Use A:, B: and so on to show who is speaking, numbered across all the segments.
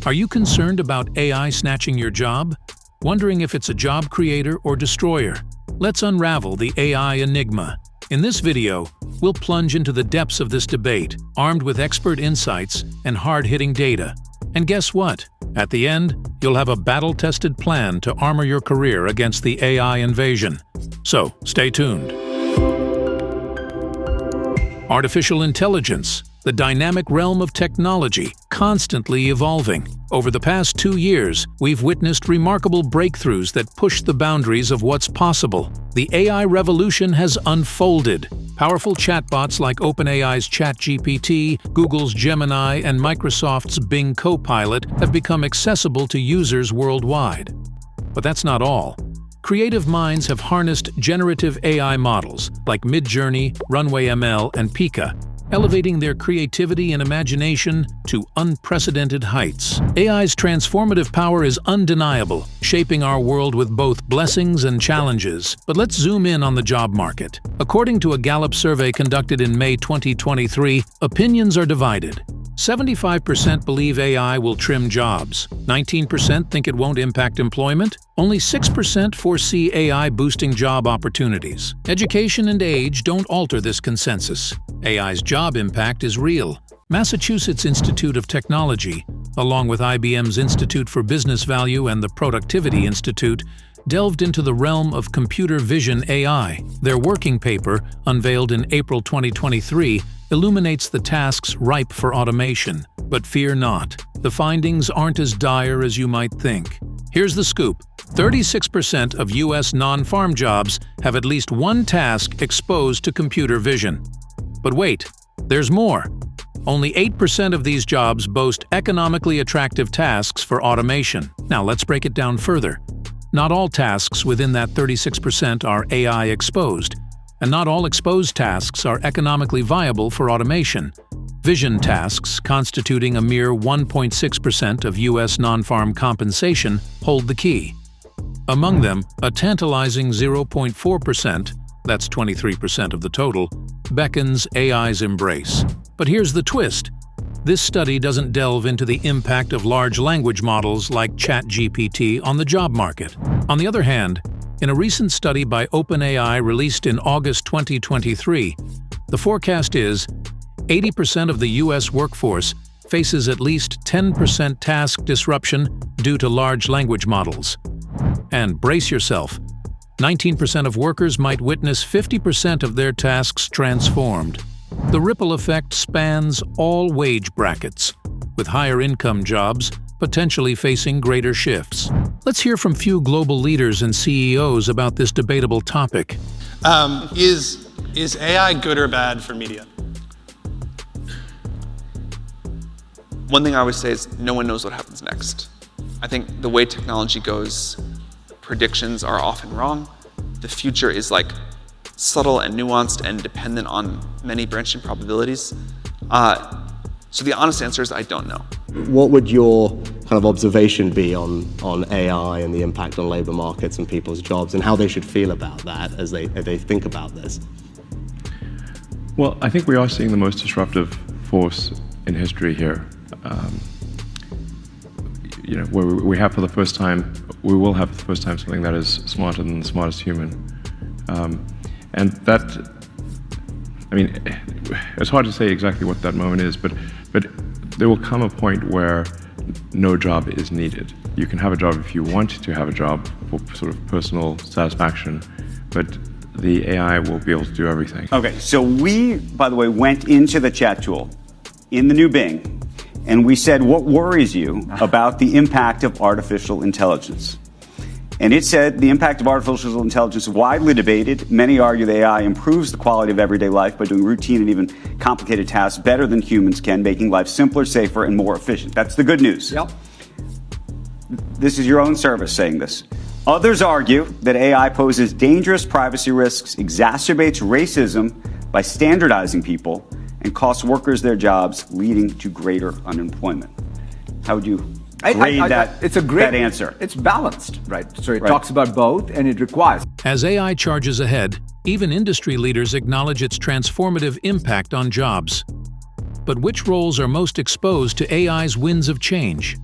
A: Are you concerned about AI snatching your job? Wondering if it's a job creator or destroyer? Let's unravel the AI enigma. In this video, we'll plunge into the depths of this debate, armed with expert insights and hard-hitting data. And guess what? At the end, you'll have a battle-tested plan to armor your career against the AI invasion. So, stay tuned. Artificial intelligence, the dynamic realm of technology, constantly evolving. Over the past 2 years, we've witnessed remarkable breakthroughs that push the boundaries of what's possible. The AI revolution has unfolded. Powerful chatbots like OpenAI's ChatGPT, Google's Gemini, and Microsoft's Bing Copilot have become accessible to users worldwide. But that's not all. Creative minds have harnessed generative AI models like Midjourney, Runway ML, and Pika, elevating their creativity and imagination to unprecedented heights. AI's transformative power is undeniable, shaping our world with both blessings and challenges. But let's zoom in on the job market. According to a Gallup survey conducted in May 2023, opinions are divided. 75% believe AI will trim jobs. 19% think it won't impact employment. Only 6% foresee AI boosting job opportunities. Education and age don't alter this consensus. AI's job impact is real. Massachusetts Institute of Technology, along with IBM's Institute for Business Value and the Productivity Institute, delved into the realm of computer vision AI. Their working paper, unveiled in April 2023, illuminates the tasks ripe for automation. But fear not, the findings aren't as dire as you might think. Here's the scoop. 36% of U.S. non-farm jobs have at least one task exposed to computer vision. But wait, there's more. Only 8% of these jobs boast economically attractive tasks for automation. Now let's break it down further. Not all tasks within that 36% are AI exposed, and not all exposed tasks are economically viable for automation. Vision tasks, constituting a mere 1.6% of U.S. non-farm compensation, hold the key. Among them, a tantalizing 0.4%, that's 23% of the total, beckons AI's embrace. But here's the twist. This study doesn't delve into the impact of large language models like ChatGPT on the job market. On the other hand, in a recent study by OpenAI released in August 2023, the forecast is 80% of the U.S. workforce faces at least 10% task disruption due to large language models. And brace yourself, 19% of workers might witness 50% of their tasks transformed. The ripple effect spans all wage brackets, with higher income jobs potentially facing greater shifts. Let's hear from few global leaders and CEOs about this debatable topic.
B: Is AI good or bad for media?
C: One thing I always say is no one knows what happens next. I think the way technology goes, predictions are often wrong. The future is like subtle and nuanced and dependent on many branching probabilities. So the honest answer is I don't know.
D: What would your kind of observation be on AI and the impact on labor markets and people's jobs and how they should feel about that as they think about this?
E: Well, I think we are seeing the most disruptive force in history here. Where we have for the first time, we will have for the first time something that is smarter than the smartest human. And that, I mean, it's hard to say exactly what that moment is, but there will come a point where no job is needed. You can have a job if you want to have a job for sort of personal satisfaction, but the AI will be able to do everything.
F: Okay, so we, by the way, went into the chat tool in the new Bing, and we said, what worries you about the impact of artificial intelligence? And it said the impact of artificial intelligence is widely debated. Many argue that AI improves the quality of everyday life by doing routine and even complicated tasks better than humans can, making life simpler, safer, and more efficient. That's the good news.
G: Yep.
F: This is your own service saying this. Others argue that AI poses dangerous privacy risks, exacerbates racism by standardizing people, and costs workers their jobs, leading to greater unemployment. How would you grade that answer?
G: It's balanced, right? So it talks about both, and it requires.
A: As AI charges ahead, even industry leaders acknowledge its transformative impact on jobs. But which roles are most exposed to AI's winds of change?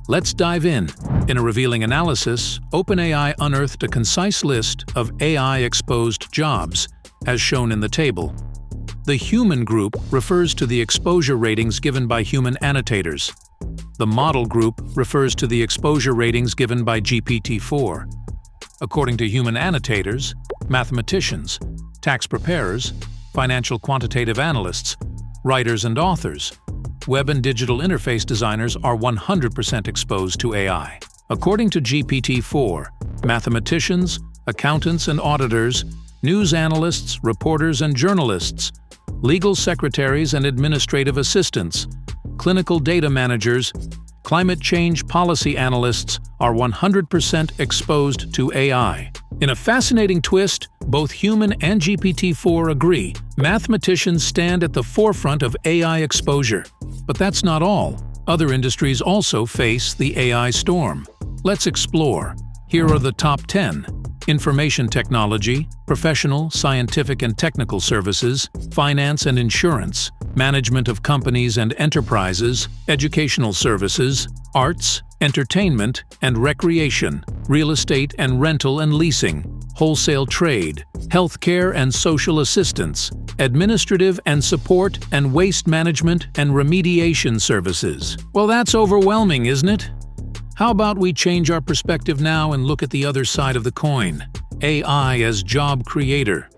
A: Let's dive in. In a revealing analysis, OpenAI unearthed a concise list of AI-exposed jobs, as shown in the table. The human group refers to the exposure ratings given by human annotators. The model group refers to the exposure ratings given by GPT-4. According to human annotators, mathematicians, tax preparers, financial quantitative analysts, writers and authors, web and digital interface designers are 100% exposed to AI. According to GPT-4, mathematicians, accountants and auditors, news analysts, reporters and journalists, legal secretaries and administrative assistants, clinical data managers, climate change policy analysts are 100% exposed to AI. In a fascinating twist, both human and GPT-4 agree mathematicians stand at the forefront of AI exposure. But that's not all. Other industries also face the AI storm. Let's explore. Here are the top 10. Information technology, professional, scientific and technical services, finance and insurance, management of companies and enterprises, educational services, arts, entertainment and recreation, real estate and rental and leasing, wholesale trade, healthcare and social assistance, administrative and support and waste management and remediation services. Well, that's overwhelming, isn't it? How about we change our perspective now and look at the other side of the coin? AI as job creator.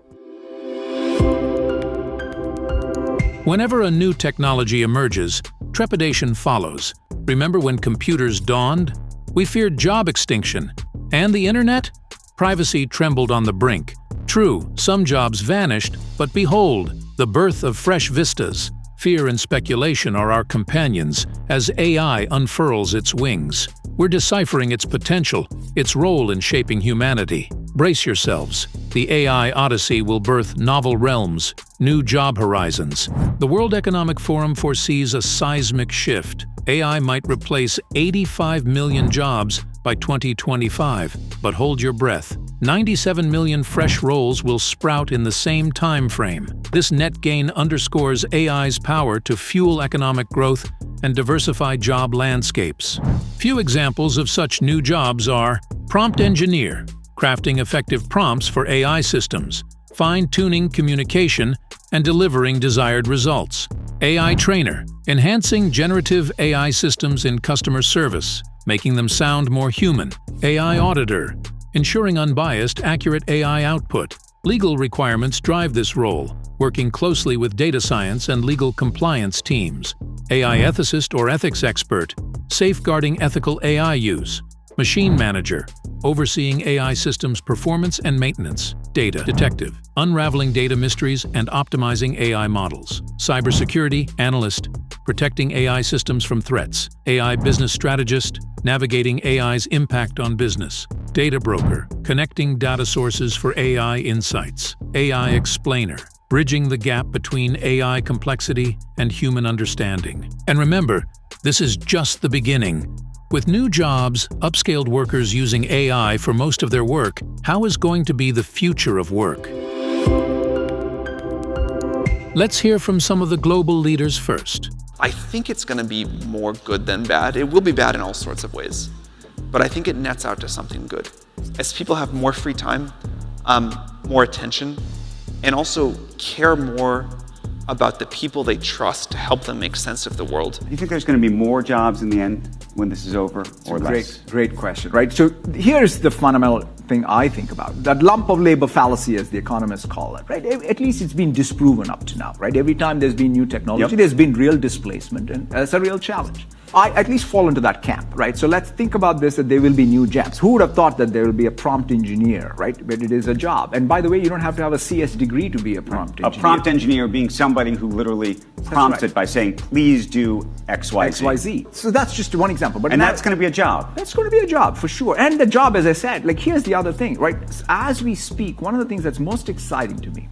A: Whenever a new technology emerges, trepidation follows. Remember when computers dawned? We feared job extinction. And the internet? Privacy trembled on the brink. True, some jobs vanished, but behold, the birth of fresh vistas. Fear and speculation are our companions as AI unfurls its wings. We're deciphering its potential, its role in shaping humanity. Brace yourselves. The AI Odyssey will birth novel realms, new job horizons. The World Economic Forum foresees a seismic shift. AI might replace 85 million jobs by 2025. But hold your breath. 97 million fresh roles will sprout in the same time frame. This net gain underscores AI's power to fuel economic growth and diversify job landscapes. Few examples of such new jobs are prompt engineer, crafting effective prompts for AI systems, fine-tuning communication, and delivering desired results. AI trainer, enhancing generative AI systems in customer service, making them sound more human. AI auditor, ensuring unbiased, accurate AI output. Legal requirements drive this role, working closely with data science and legal compliance teams. AI ethicist or ethics expert, safeguarding ethical AI use. Machine manager, overseeing AI systems performance and maintenance. Data detective, unraveling data mysteries and optimizing AI models. Cybersecurity analyst, protecting AI systems from threats. AI business strategist, navigating AI's impact on business. Data broker, connecting data sources for AI insights. AI explainer, bridging the gap between AI complexity and human understanding. And remember, this is just the beginning. With new jobs, upscaled workers using AI for most of their work, how is going to be the future of work? Let's hear from some of the global leaders first.
C: I think it's going to be more good than bad. It will be bad in all sorts of ways, but I think it nets out to something good. As people have more free time, more attention, and also care more about the people they trust to help them make sense of the world.
F: Do you think there's going to be more jobs in the end when this is over, or less?
G: Great question, right? So here's the fundamental thing I think about. That lump of labor fallacy, as the economists call it, right? At least it's been disproven up to now, right? Every time there's been new technology, there's been real displacement, and that's a real challenge. I at least fall into that camp, right? So let's think about this, that there will be new jobs. Who would have thought that there will be a prompt engineer, right? But it is a job. And by the way, you don't have to have a CS degree to be a prompt engineer.
F: A prompt engineer being somebody who literally prompts it by saying, please do X, Y, Z.
G: XYZ. So that's just one example. But
F: and that's going to be a job.
G: That's going to be a job, for sure. And the job, as I said, like here's the other thing, right? As we speak, one of the things that's most exciting to me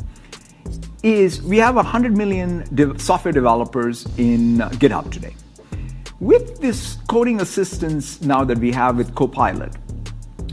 G: is we have 100 million software developers in GitHub today. With this coding assistance now that we have with Copilot,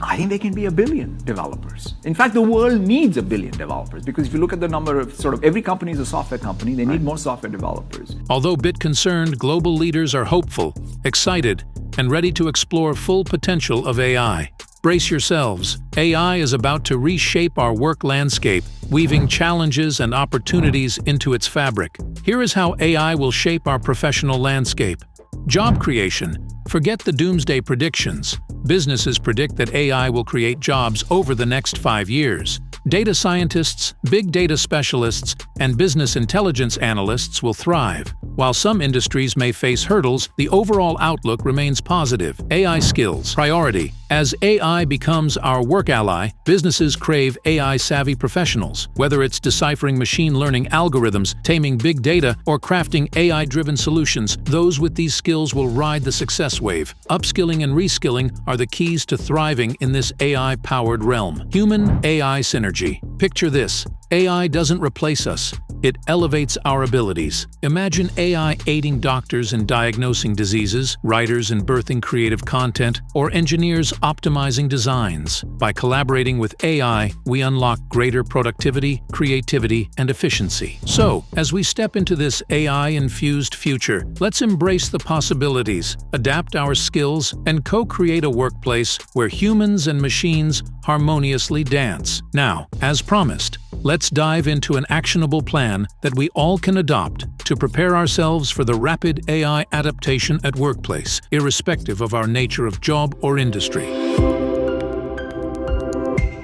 G: I think there can be 1 billion developers. In fact, the world needs 1 billion developers, because if you look at the number of every company is a software company, they need more software developers.
A: Although bit concerned, global leaders are hopeful, excited, and ready to explore full potential of AI. Brace yourselves. AI is about to reshape our work landscape, weaving challenges and opportunities into its fabric. Here is how AI will shape our professional landscape. Job creation. Forget the doomsday predictions. Businesses predict that AI will create jobs over the next 5 years. Data scientists, big data specialists, and business intelligence analysts will thrive. While some industries may face hurdles, the overall outlook remains positive. AI skills. Priority. As AI becomes our work ally, businesses crave AI-savvy professionals. Whether it's deciphering machine learning algorithms, taming big data, or crafting AI-driven solutions, those with these skills will ride the success wave. Upskilling and reskilling are the keys to thriving in this AI-powered realm. Human-AI synergy. Picture this. AI doesn't replace us. It elevates our abilities. Imagine AI aiding doctors in diagnosing diseases, writers in birthing creative content, or engineers optimizing designs. By collaborating with AI, we unlock greater productivity, creativity, and efficiency. So, as we step into this AI-infused future, let's embrace the possibilities, adapt our skills, and co-create a workplace where humans and machines harmoniously dance. Now, as promised, let's dive into an actionable plan that we all can adopt to prepare ourselves for the rapid AI adaptation at workplace, irrespective of our nature of job or industry.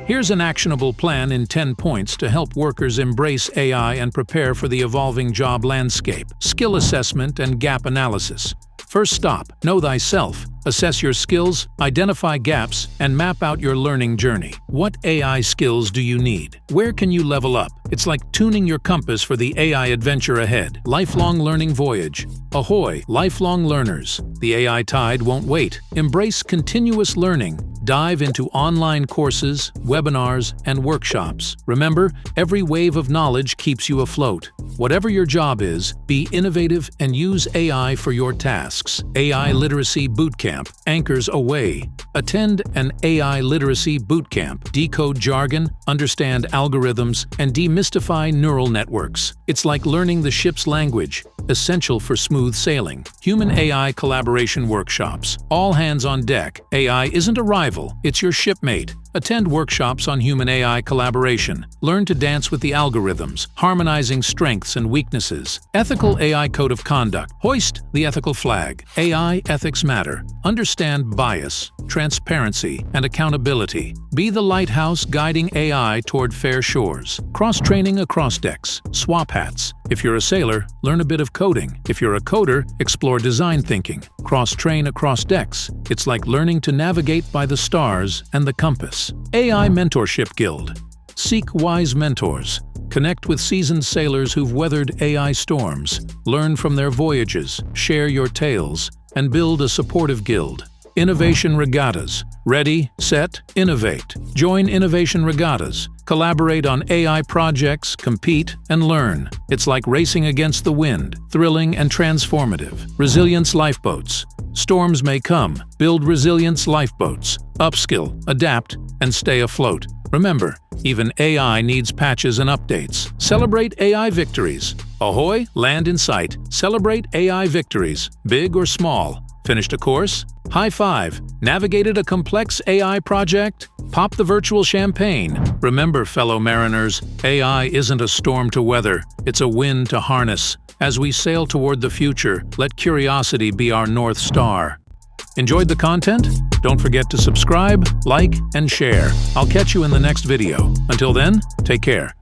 A: Here's an actionable plan in 10 points to help workers embrace AI and prepare for the evolving job landscape. Skill assessment and gap analysis. First stop, know thyself. Assess your skills, identify gaps, and map out your learning journey. What AI skills do you need? Where can you level up? It's like tuning your compass for the AI adventure ahead. Lifelong learning voyage. Ahoy, lifelong learners! The AI tide won't wait. Embrace continuous learning. Dive into online courses, webinars, and workshops. Remember, every wave of knowledge keeps you afloat. Whatever your job is, be innovative and use AI for your tasks. AI Literacy Bootcamp anchors a way. Attend an AI Literacy Bootcamp. Decode jargon, understand algorithms, and demystify neural networks. It's like learning the ship's language, essential for smooth sailing. Human-AI collaboration workshops. All hands on deck. AI isn't a rival, it's your shipmate. Attend workshops on human-AI collaboration. Learn to dance with the algorithms, harmonizing strengths and weaknesses. Ethical AI Code of Conduct. Hoist the ethical flag. AI ethics matter. Understand bias, transparency, and accountability. Be the lighthouse guiding AI toward fair shores. Cross-training across decks. Swap hats. If you're a sailor, learn a bit of coding. If you're a coder, explore design thinking. Cross-train across decks. It's like learning to navigate by the stars and the compass. AI Mentorship Guild. Seek wise mentors. Connect with seasoned sailors who've weathered AI storms. Learn from their voyages, share your tales, and build a supportive guild. Innovation Regattas. Ready, set, innovate. Join Innovation Regattas. Collaborate on AI projects, compete, and learn. It's like racing against the wind, thrilling and transformative. Resilience Lifeboats. Storms may come. Build resilience lifeboats. Upskill, adapt, and stay afloat. Remember, even AI needs patches and updates. Celebrate AI victories. Ahoy, land in sight. Celebrate AI victories, big or small. Finished a course? High five. Navigated a complex AI project? Pop the virtual champagne. Remember, fellow mariners, AI isn't a storm to weather, it's a wind to harness. As we sail toward the future, let curiosity be our North Star. Enjoyed the content? Don't forget to subscribe, like, and share. I'll catch you in the next video. Until then, take care.